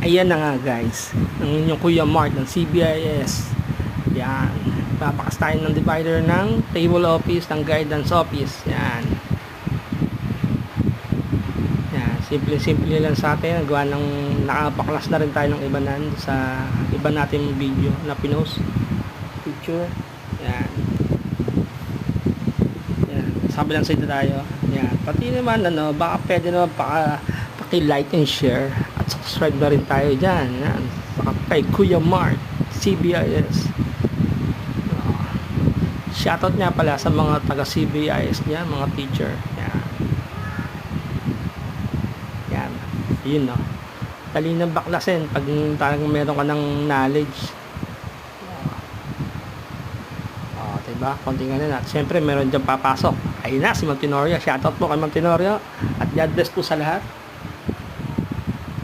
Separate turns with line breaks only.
Ayan na nga guys, ang inyong Kuya Mark ng CBIS. Yan, papakas tayo ng divider ng table office, ng guidance office. Yan, yan, simple lang sa atin. Gawa ng nakapaklas na rin tayo ng iba sa iba nating video na pinost picture. Yan, yan, sabi lang sa ito tayo. Yan, pati naman baka pwede naman paki-like and share at subscribe na rin tayo dyan. Yan, saka kay Kuya Mark CBIS. Shoutout nga pala sa mga taga CBIS niya, mga teacher. Yan, yan, yun no, dali na baklasin pag talagang meron ka ng knowledge. Diba? Konting na. Siyempre, meron dyan papasok. Ayun na, si Ma'am Tenorio. Shoutout po kay Ma'am Tenorio. At God bless po sa lahat.